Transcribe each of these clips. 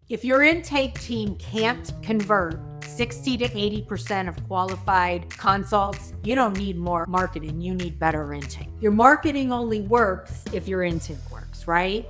If your intake team can't convert 60 to 80% of qualified consults, you don't need more marketing, you need better intake. Your marketing only works if your intake works, right?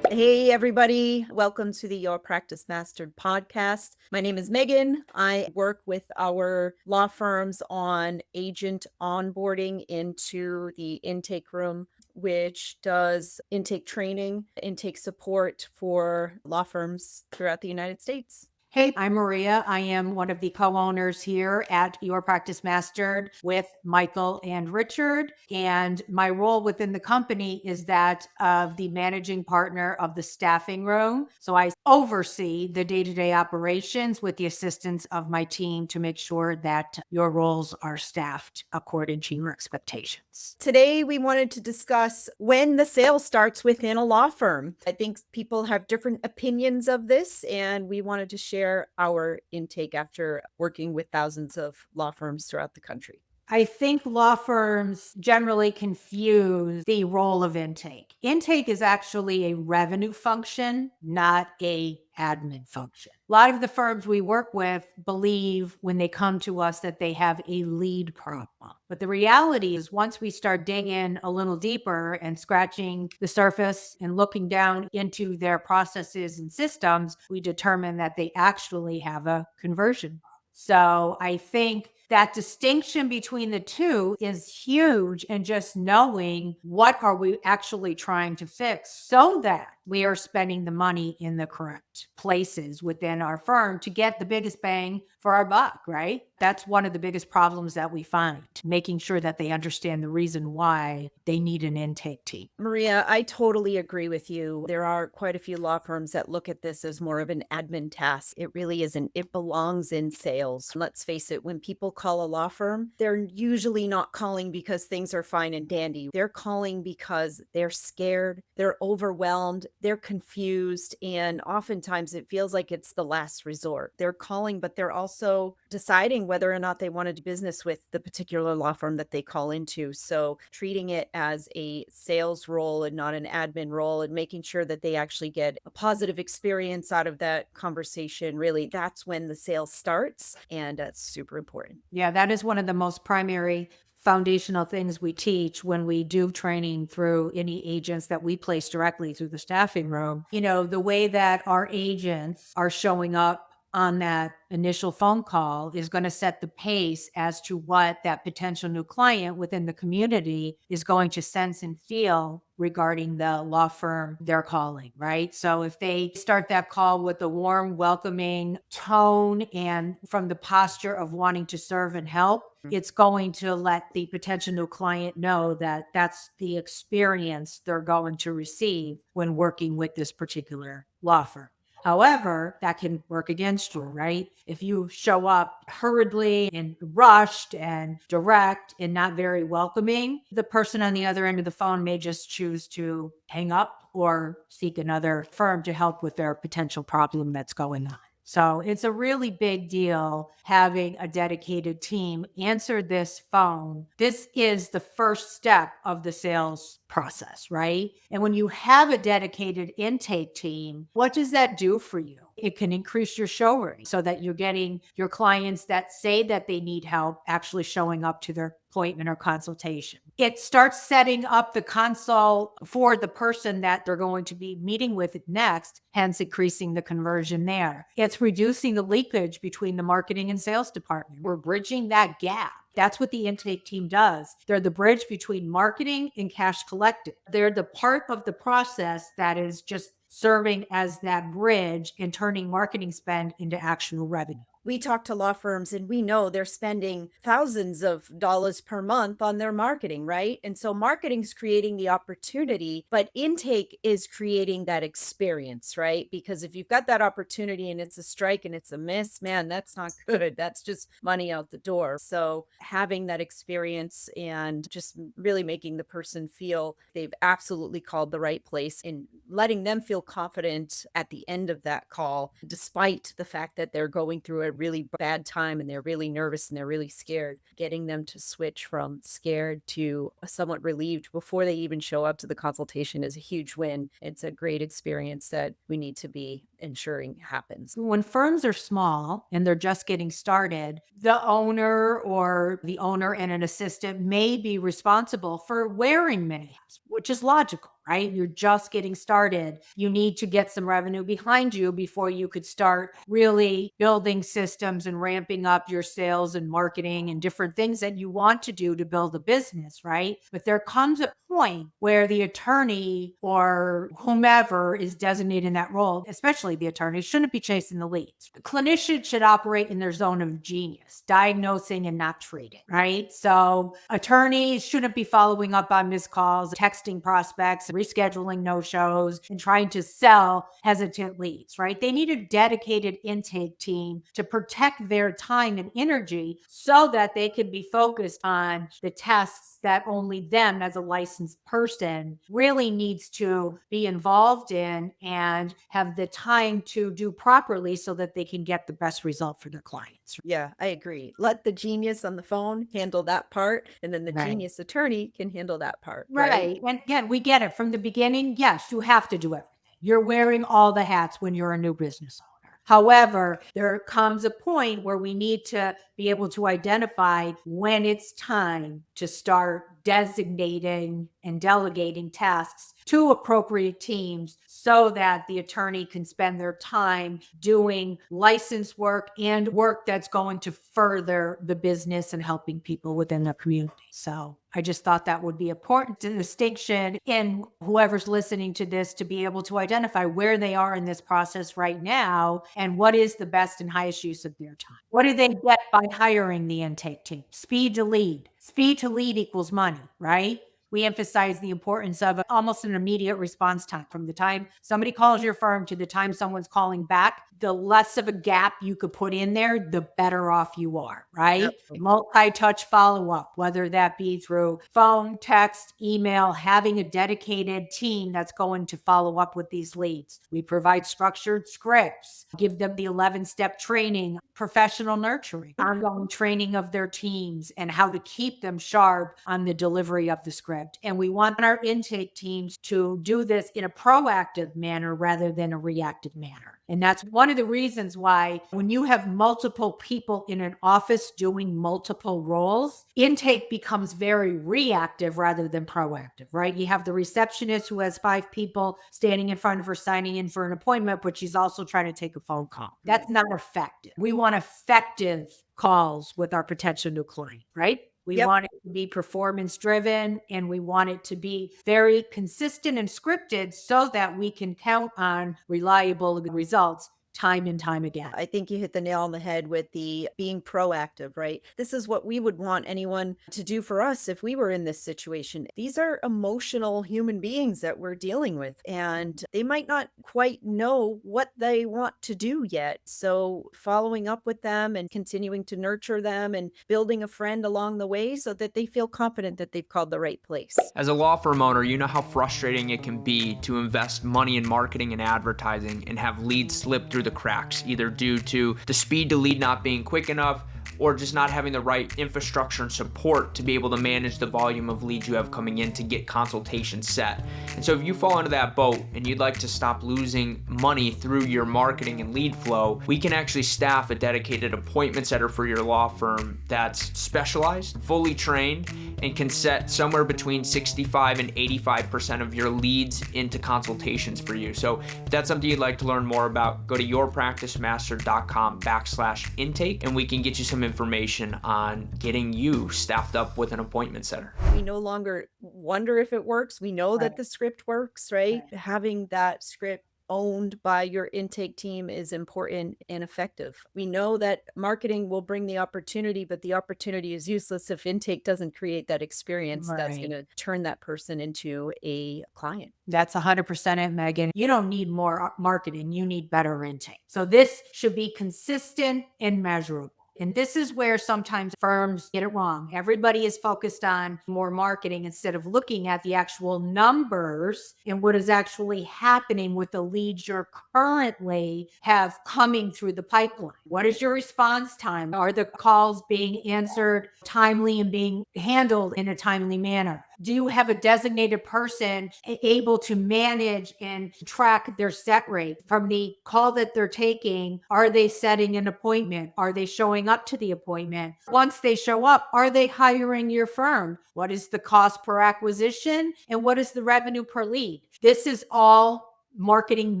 Hey, everybody. Welcome to the Your Practice Mastered podcast. My name is Megan. I work with our law firms on agent onboarding into the intake room, which does intake training, intake support for law firms throughout the United States. Hey, I'm Maria. I am one of the co-owners here at Your Practice Mastered with Michael and Richard. And my role within the company is that of the managing partner of the staffing room. So I oversee the day-to-day operations with the assistance of my team to make sure that your roles are staffed according to your expectations. Today, we wanted to discuss when the sale starts within a law firm. I think people have different opinions of this, and we wanted to share our intake after working with thousands of law firms throughout the country. I think law firms generally confuse the role of intake. Intake is actually a revenue function, not a admin function. A lot of the firms we work with believe when they come to us that they have a lead problem. But the reality is once we start digging a little deeper and scratching the surface and looking down into their processes and systems, we determine that they actually have a conversion problem. So I think that distinction between the two is huge, and just knowing what are we actually trying to fix so that we are spending the money in the correct places within our firm to get the biggest bang for our buck, right? That's one of the biggest problems that we find, making sure that they understand the reason why they need an intake team. Maria, I totally agree with you. There are quite a few law firms that look at this as more of an admin task. It really isn't. It belongs in sales. Let's face it, when people call a law firm, they're usually not calling because things are fine and dandy. They're calling because they're scared, they're overwhelmed, they're confused, and oftentimes it feels like it's the last resort. They're calling, but they're also deciding whether or not they want to do business with the particular law firm that they call into. So treating it as a sales role and not an admin role, and making sure that they actually get a positive experience out of that conversation, really, that's when the sale starts. And that's super important. Yeah, that is one of the most primary foundational things we teach when we do training through any agents that we place directly through the staffing room. You know, the way that our agents are showing up on that initial phone call is going to set the pace as to what that potential new client within the community is going to sense and feel regarding the law firm they're calling, right? So if they start that call with a warm, welcoming tone and from the posture of wanting to serve and help, it's going to let the potential new client know that that's the experience they're going to receive when working with this particular law firm. However, that can work against you, right? If you show up hurriedly and rushed and direct and not very welcoming, the person on the other end of the phone may just choose to hang up or seek another firm to help with their potential problem that's going on. So it's a really big deal having a dedicated team answer this phone. This is the first step of the sales process, right? And when you have a dedicated intake team, what does that do for you? It can increase your show rate so that you're getting your clients that say that they need help actually showing up to their appointment or consultation. It starts setting up the consult for the person that they're going to be meeting with next, hence increasing the conversion there. It's reducing the leakage between the marketing and sales department. We're bridging that gap. That's what the intake team does. They're the bridge between marketing and cash collected. They're the part of the process that is just serving as that bridge and turning marketing spend into actual revenue. We talk to law firms and we know they're spending thousands of dollars per month on their marketing, right? And so marketing's creating the opportunity, but intake is creating that experience, right? Because if you've got that opportunity and it's a strike and it's a miss, man, that's not good. That's just money out the door. So having that experience and just really making the person feel they've absolutely called the right place and letting them feel confident at the end of that call, despite the fact that they're going through a really bad time and they're really nervous and they're really scared, getting them to switch from scared to somewhat relieved before they even show up to the consultation is a huge win. It's a great experience that we need to be ensuring happens. When firms are small and they're just getting started, the owner and an assistant may be responsible for wearing many hats, which is logical, right? You're just getting started. You need to get some revenue behind you before you could start really building systems and ramping up your sales and marketing and different things that you want to do to build a business, right? But there comes a point where the attorney or whomever is designated in that role, especially the attorney, shouldn't be chasing the leads. The clinician should operate in their zone of genius, diagnosing and not treating, right? So attorneys shouldn't be following up on missed calls, texting prospects, rescheduling no-shows, and trying to sell hesitant leads, right? They need a dedicated intake team to protect their time and energy so that they can be focused on the tasks that only them as a licensed person really needs to be involved in and have the time to do properly so that they can get the best result for their clients. Yeah, I agree. Let the genius on the phone handle that part, and then the Right. genius attorney can handle that part, Right. And again, we get it from the beginning. Yes, you have to do everything. You're wearing all the hats when you're a new business owner. However, there comes a point where we need to be able to identify when it's time to start designating and delegating tasks to appropriate teams so that the attorney can spend their time doing license work and work that's going to further the business and helping people within the community. So I just thought that would be important distinction in whoever's listening to this to be able to identify where they are in this process right now and what is the best and highest use of their time. What do they get by hiring the intake team? Speed to lead. Speed to lead equals money, right? We emphasize the importance of almost an immediate response time from the time somebody calls your firm to the time someone's calling back. The less of a gap you could put in there, the better off you are, right? Yep. Multi-touch follow-up, whether that be through phone, text, email, having a dedicated team that's going to follow up with these leads. We provide structured scripts, give them the 11-step training, professional nurturing, ongoing training of their teams, and how to keep them sharp on the delivery of the script. And we want our intake teams to do this in a proactive manner rather than a reactive manner. And that's one of the reasons why when you have multiple people in an office doing multiple roles, intake becomes very reactive rather than proactive, right? You have the receptionist who has 5 people standing in front of her signing in for an appointment, but she's also trying to take a phone call. That's not effective. We want effective calls with our potential new client, right? We Yep. want it to be performance driven and we want it to be very consistent and scripted so that we can count on reliable results time and time again. I think you hit the nail on the head with the being proactive, right? This is what we would want anyone to do for us if we were in this situation. These are emotional human beings that we're dealing with, and they might not quite know what they want to do yet. So, following up with them and continuing to nurture them and building a friend along the way so that they feel confident that they've called the right place. As a law firm owner, you know how frustrating it can be to invest money in marketing and advertising and have leads slip through the cracks, either due to the speed to lead not being quick enough or just not having the right infrastructure and support to be able to manage the volume of leads you have coming in to get consultations set. And so if you fall into that boat and you'd like to stop losing money through your marketing and lead flow, we can actually staff a dedicated appointment setter for your law firm that's specialized, fully trained, and can set somewhere between 65 and 85% of your leads into consultations for you. So if that's something you'd like to learn more about, go to yourpracticemaster.com/intake and we can get you some information on getting you staffed up with an appointment setter. We no longer wonder if it works. We know that Right. the script works, right? Right. Having that script owned by your intake team is important and effective. We know that marketing will bring the opportunity, but the opportunity is useless if intake doesn't create that experience that's Right. going to turn that person into a client. That's 100% it, Megan. You don't need more marketing. You need better intake. So this should be consistent and measurable. And this is where sometimes firms get it wrong. Everybody is focused on more marketing instead of looking at the actual numbers and what is actually happening with the leads you're currently have coming through the pipeline. What is your response time? Are the calls being answered timely and being handled in a timely manner? Do you have a designated person able to manage and track their set rate from the call that they're taking? Are they setting an appointment? Are they showing up to the appointment? Once they show up, are they hiring your firm? What is the cost per acquisition? And what is the revenue per lead? This is all marketing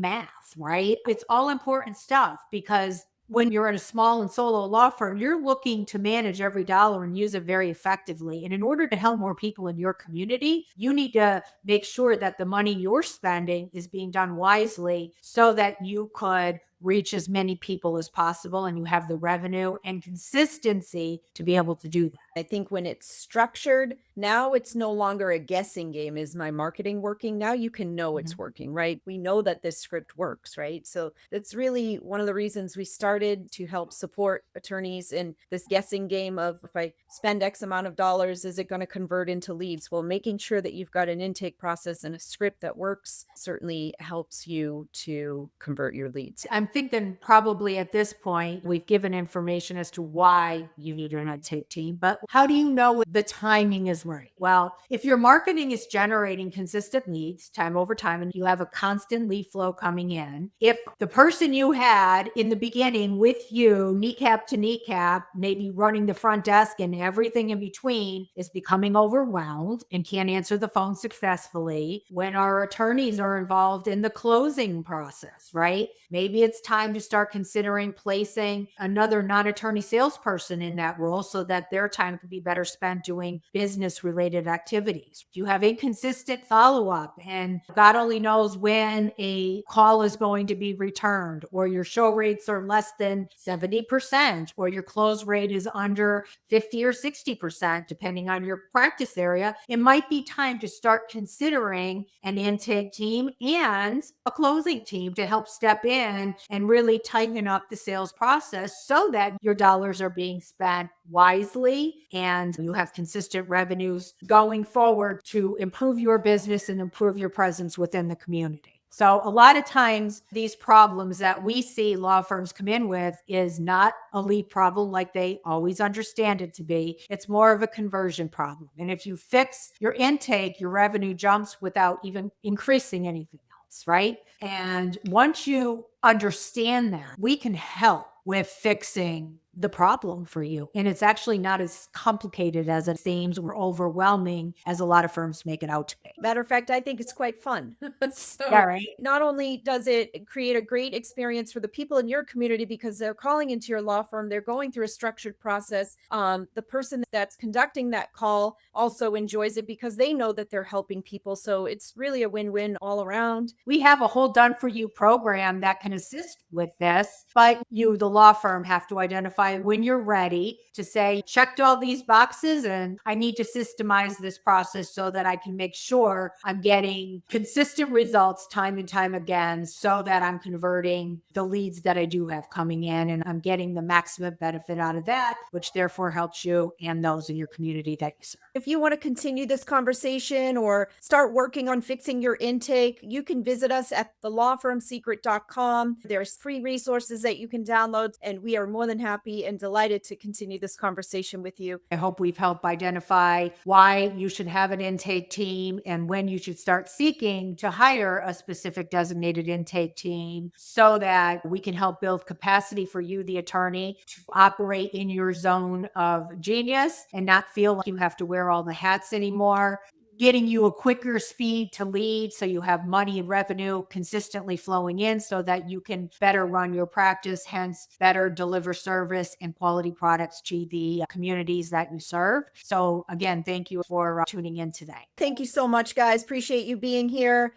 math, right? It's all important stuff because when you're in a small and solo law firm, you're looking to manage every dollar and use it very effectively. And in order to help more people in your community, you need to make sure that the money you're spending is being done wisely so that you could reach as many people as possible and you have the revenue and consistency to be able to do that. I think when it's structured, now it's no longer a guessing game. Is my marketing working? Now you can know it's working, right? We know that this script works, right? So that's really one of the reasons we started to help support attorneys in this guessing game of, if I spend X amount of dollars, is it going to convert into leads? Well, making sure that you've got an intake process and a script that works certainly helps you to convert your leads. I'm thinking probably at this point, we've given information as to why you need an intake team, but how do you know the timing is right? Well, if your marketing is generating consistent leads time over time and you have a constant lead flow coming in, if the person you had in the beginning with you, kneecap to kneecap, maybe running the front desk and everything in between, is becoming overwhelmed and can't answer the phone successfully, when our attorneys are involved in the closing process, right? Maybe it's time to start considering placing another non-attorney salesperson in that role so that their time could be better spent doing business related activities. You have inconsistent follow-up and God only knows when a call is going to be returned, or your show rates are less than 70%, or your close rate is under 50 or 60%, depending on your practice area. It might be time to start considering an intake team and a closing team to help step in and really tighten up the sales process so that your dollars are being spent wisely and you have consistent revenues going forward to improve your business and improve your presence within the community. So a lot of times these problems that we see law firms come in with is not a lead problem like they always understand it to be. It's more of a conversion problem. And if you fix your intake, your revenue jumps without even increasing anything else, right? And once you understand that, we can help with fixing the problem for you. And it's actually not as complicated as it seems or overwhelming as a lot of firms make it out to be. Matter of fact, I think it's quite fun. So Yeah, right. not only does it create a great experience for the people in your community because they're calling into your law firm, they're going through a structured process. The person that's conducting that call also enjoys it because they know that they're helping people. So it's really a win-win all around. We have a whole done for you program that can assist with this, but you, the law firm, have to identify when you're ready to say, checked all these boxes and I need to systemize this process so that I can make sure I'm getting consistent results time and time again so that I'm converting the leads that I do have coming in and I'm getting the maximum benefit out of that, which therefore helps you and those in your community that you serve. If you want to continue this conversation or start working on fixing your intake, you can visit us at thelawfirmsecret.com. There's free resources that you can download, and we are more than happy and delighted to continue this conversation with you. I hope we've helped identify why you should have an intake team and when you should start seeking to hire a specific designated intake team so that we can help build capacity for you, the attorney, to operate in your zone of genius and not feel like you have to wear all the hats anymore. Getting you a quicker speed to lead so you have money and revenue consistently flowing in so that you can better run your practice, hence better deliver service and quality products to the communities that you serve. So again, thank you for tuning in today. Thank you so much, guys. Appreciate you being here.